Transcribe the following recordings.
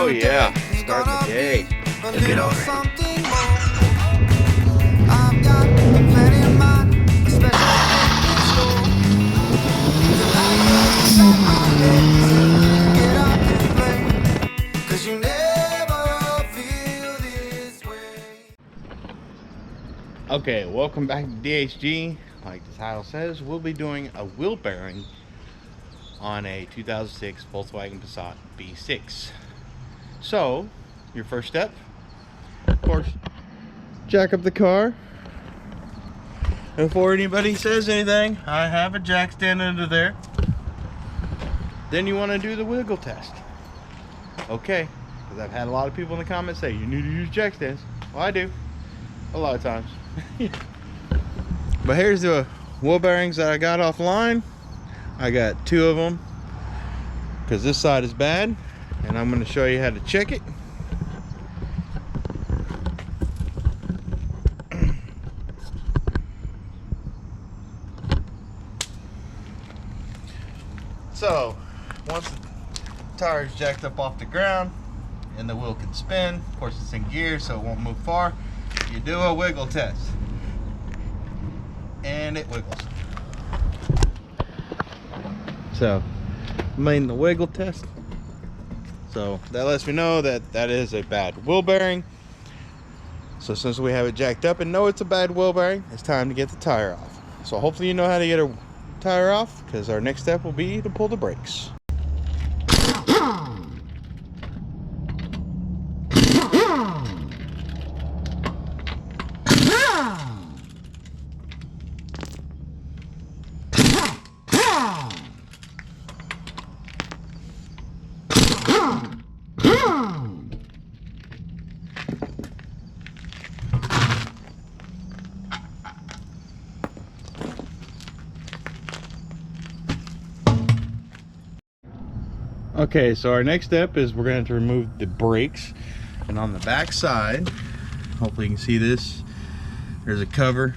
Oh yeah, starting the day. Look at all that. I've got a plan in mind, a special thing in store. Get up and play, 'cause you never feel this way. Okay, welcome back to DHG. Like the title says, we'll be doing a wheel bearing on a 2006 Volkswagen Passat B6. So, your first step, of course, jack up the car. And before anybody says anything, I have a jack stand under there. Then you want to do the wiggle test. Okay, because I've had a lot of people in the comments say you need to use jack stands. Well, I do, a lot of times. But here's the wheel bearings that I got offline. I got 2 of them because this side is bad, and I'm going to show you how to check it. So once the tire is jacked up off the ground and the wheel can spin, of course it's in gear so it won't move far, you do a wiggle test and it wiggles. So main the wiggle test, so that lets me know that that is a bad wheel bearing. So since we have it jacked up and know it's a bad wheel bearing, it's time to get the tire off. So hopefully you know how to get a tire off, because our next step will be to pull the brakes. Okay, so our next step is we're going to remove the brakes, and on the back side, hopefully you can see this, there's a cover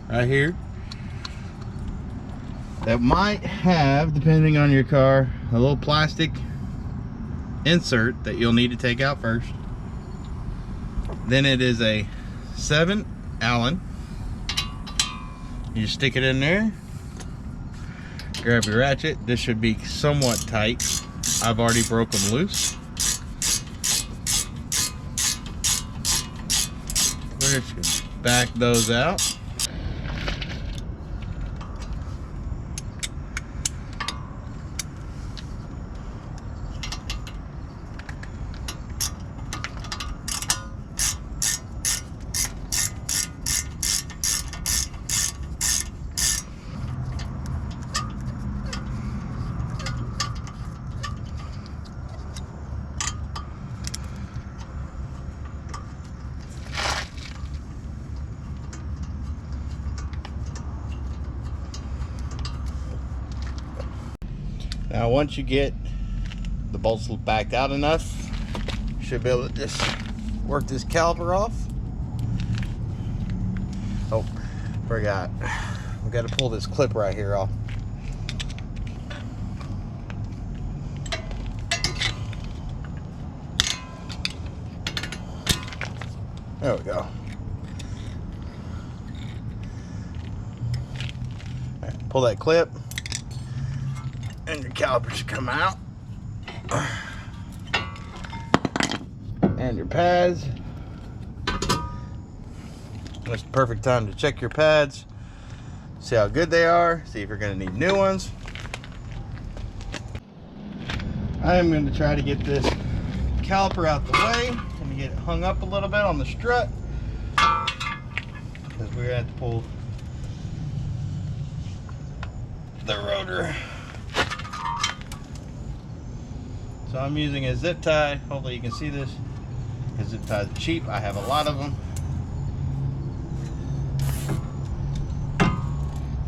right here that might have, depending on your car, a little plastic insert that you'll need to take out first. Then it is a 7 Allen. You just stick it in there, grab your ratchet. This should be somewhat tight. I've already broke them loose. We're just gonna back those out. Now once you get the bolts backed out enough, you should be able to just work this caliper off. Oh, forgot. We got to pull this clip right here off. There we go. All right, pull that clip, and your caliper should come out, and your pads. It's the perfect time to check your pads, see how good they are, see if you're going to need new ones. I am going to try to get this caliper out the way and get it hung up a little bit on the strut, because we're going to have to pull the rotor. So I'm using a zip tie. Hopefully you can see this, because zip ties are cheap. I have a lot of them.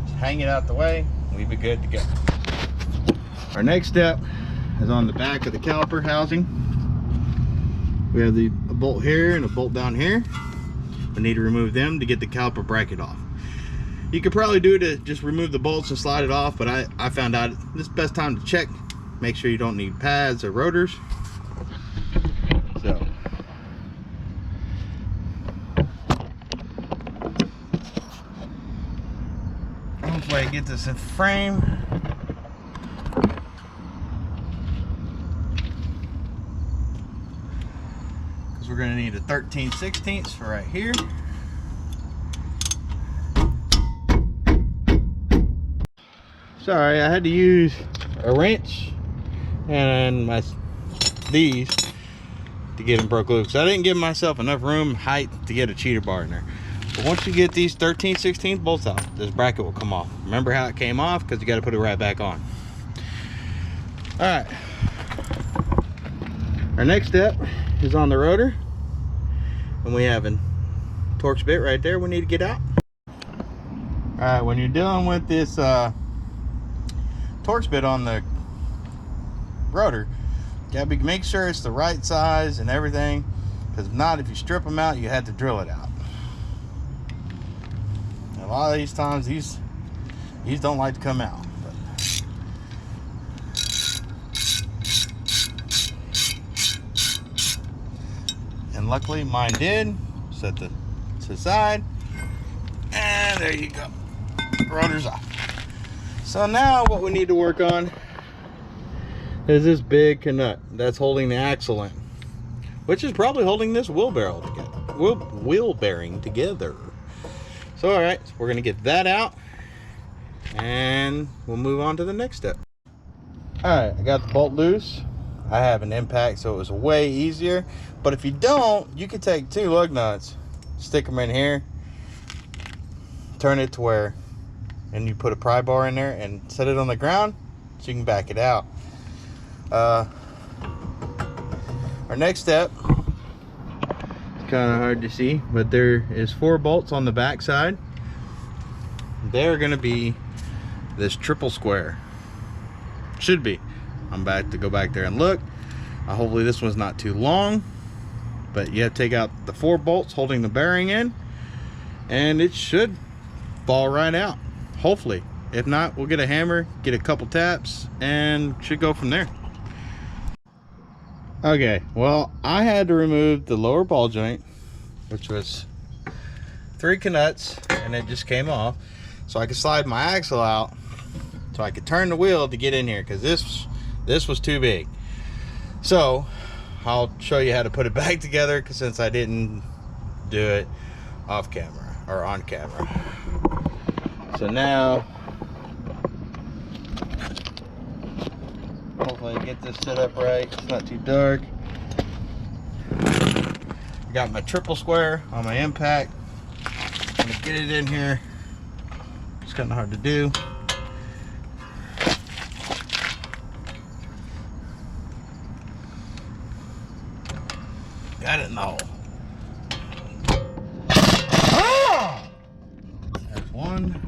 Just hang it out the way, we'll be good to go. Our next step is on the back of the caliper housing. We have a bolt here and a bolt down here. We need to remove them to get the caliper bracket off. You could probably do it to just remove the bolts and slide it off, but I found out this is the best time to check. Make sure you don't need pads or rotors. Hopefully I get this in frame. Because we're going to need a 13/16 for right here. Sorry, I had to use a wrench and these to get them broke loose. I didn't give myself enough room height to get a cheater bar in there. But once you get these 13/16 bolts out, this bracket will come off. Remember how it came off? Because you got to put it right back on. All right. Our next step is on the rotor. And we have a Torx bit right there we need to get out. All right, when you're dealing with this Torx bit on the rotor, you gotta make sure it's the right size and everything. Because if not, if you strip them out, you have to drill it out. A lot of these times these don't like to come out, but and luckily mine did. Set the to the side, and there you go, rotor's off. So now what we need to work on is this big canut that's holding the axle in, which is probably holding this wheel bearing together. So all right, so we're gonna get that out and we'll move on to the next step. All right, I got the bolt loose. I have an impact, so it was way easier. But if you don't, you can take 2 lug nuts, stick them in here, turn it to where, and you put a pry bar in there and set it on the ground so you can back it out. Our next step, kind of hard to see, but there is 4 bolts on the back side. They're going to be this triple square. Should be. I'm back to go back there and look. Hopefully this one's not too long, but you have to take out the 4 bolts holding the bearing in, and it should fall right out, hopefully. If not, we'll get a hammer, get a couple taps, and should go from there. Okay, well, I had to remove the lower ball joint, which was 3 canuts, and it just came off, so I could slide my axle out so I could turn the wheel to get in here, because this was too big. So I'll show you how to put it back together, because since I didn't do it off camera or on camera. So now hopefully I get this set up right, it's not too dark. Got my triple square on my impact. I'm gonna get it in here. It's kind of hard to do. Got it in the hole. Ah! There's one.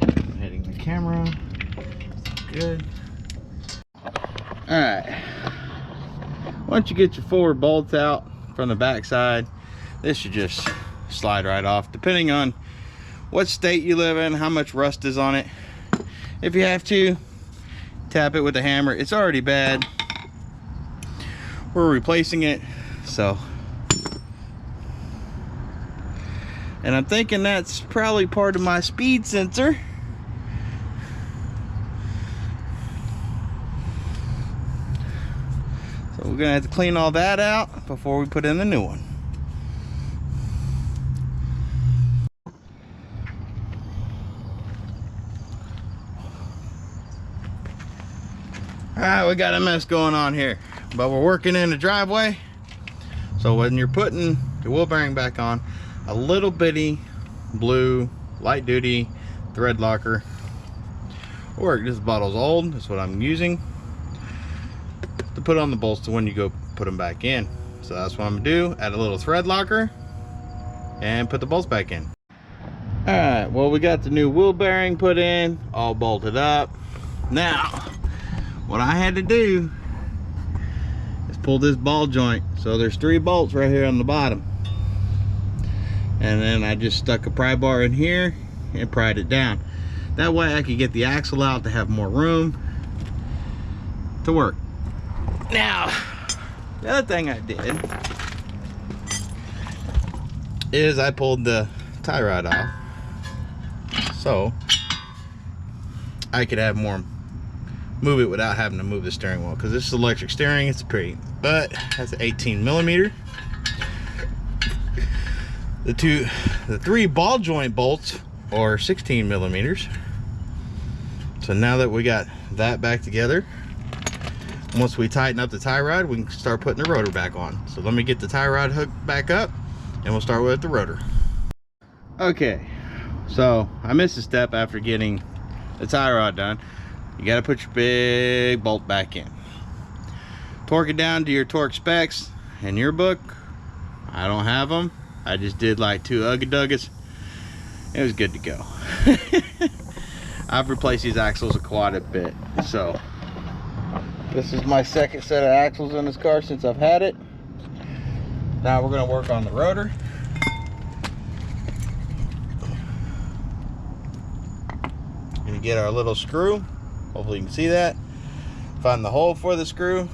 I'm hitting the camera. Good. Alright. Once you get your 4 bolts out from the back side, this should just slide right off, depending on what state you live in, how much rust is on it. If you have to, tap it with a hammer. It's already bad. We're replacing it, so. And I'm thinking that's probably part of my speed sensor. So we're gonna have to clean all that out before we put in the new one. Alright, we got a mess going on here, but we're working in the driveway. So when you're putting the wheel bearing back on, a little bitty blue light duty thread locker will work. This bottle's old, that's what I'm using to put on the bolts to when you go put them back in. So that's what I'm gonna do, add a little thread locker and put the bolts back in. Alright, well, we got the new wheel bearing put in, all bolted up. Now what I had to do is pull this ball joint. So there's 3 bolts right here on the bottom, and then I just stuck a pry bar in here and pried it down. That way I could get the axle out to have more room to work. Now the other thing I did is I pulled the tie rod off. So I could have more move it without having to move the steering wheel, because this is electric steering. It's pretty, but that's an 18 millimeter. The three ball joint bolts are 16 millimeters. So now that we got that back together, once we tighten up the tie rod, we can start putting the rotor back on. So let me get the tie rod hooked back up and we'll start with the rotor. Okay, so I missed a step after getting the tie rod done. You got to put your big bolt back in. Torque it down to your torque specs in your book. I don't have them. I just did like 2 ugga-duggas. It was good to go. I've replaced these axles quite a bit. So this is my second set of axles in this car since I've had it. Now we're going to work on the rotor. Gonna get our little screw. Hopefully you can see that. Find the hole for the screw.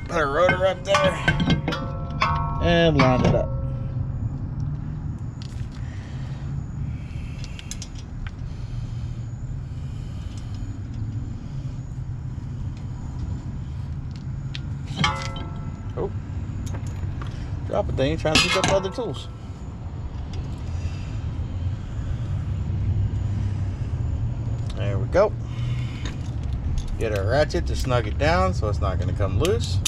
Put our rotor up there and line it up. Oh, drop a thing, trying to pick up other tools. There we go. Get our ratchet to snug it down so it's not going to come loose.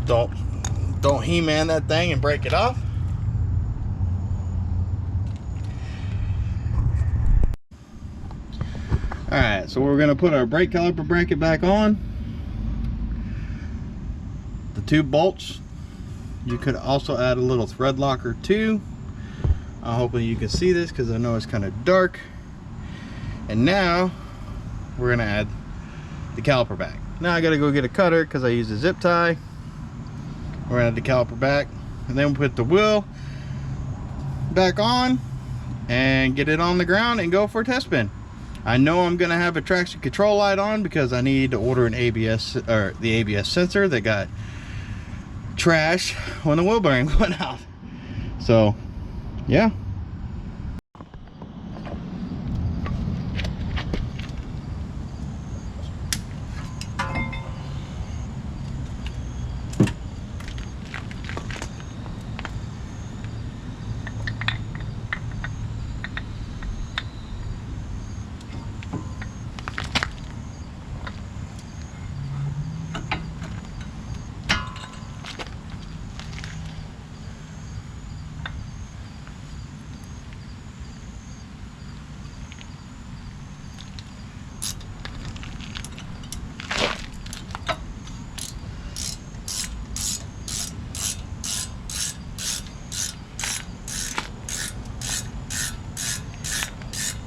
Don't He-Man that thing and break it off. Alright, so we're going to put our brake caliper bracket back on. The 2 bolts. You could also add a little thread locker too. Hopefully you can see this because I know it's kind of dark. And now we're going to add the caliper back. Now I got to go get a cutter because I use a zip tie. We're going to add the caliper back, and then we'll put the wheel back on and get it on the ground and go for a test spin. I know I'm going to have a traction control light on because I need to order an ABS, or the ABS sensor that got trash when the wheel bearing went out. So yeah.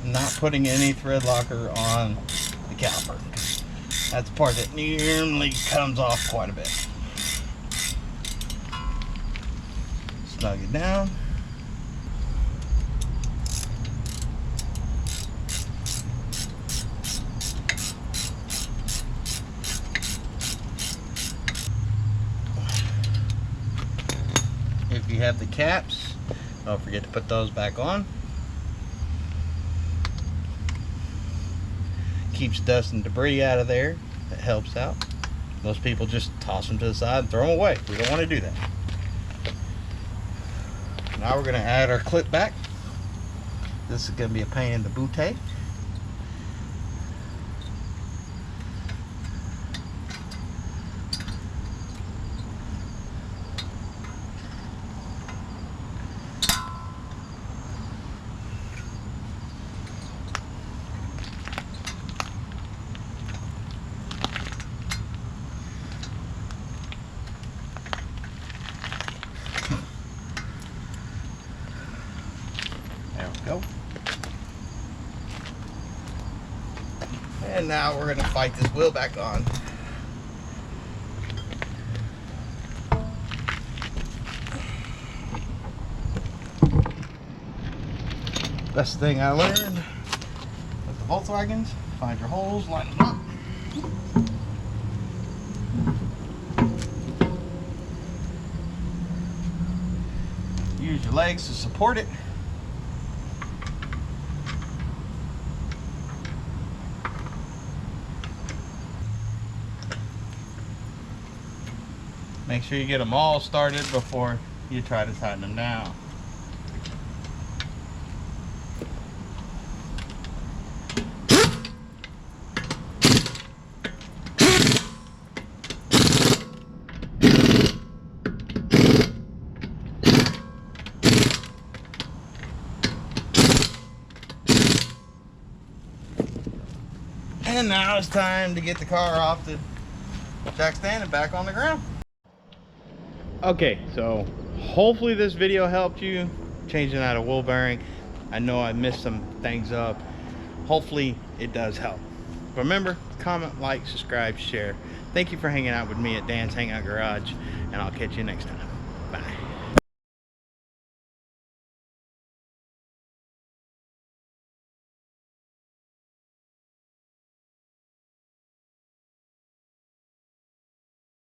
Not putting any thread locker on the caliper. That's the part that normally comes off quite a bit. Snug it down. If you have the caps, don't forget to put those back on. Keeps dust and debris out of there. That helps out. Most people just toss them to the side and throw them away. We don't want to do that. Now we're going to add our clip back. This is going to be a pain in the booty. There we go. And now we're going to fight this wheel back on. Best thing I learned with the Volkswagens, find your holes, line them up. use your legs to support it. Make sure you get them all started before you try to tighten them down. And now it's time to get the car off the jack stand and back on the ground. Okay, so hopefully this video helped you changing out a wheel bearing. I know I messed some things up. Hopefully it does help. Remember, comment, like, subscribe, share. Thank you for hanging out with me at Dan's Hangout Garage, and I'll catch you next time. Bye.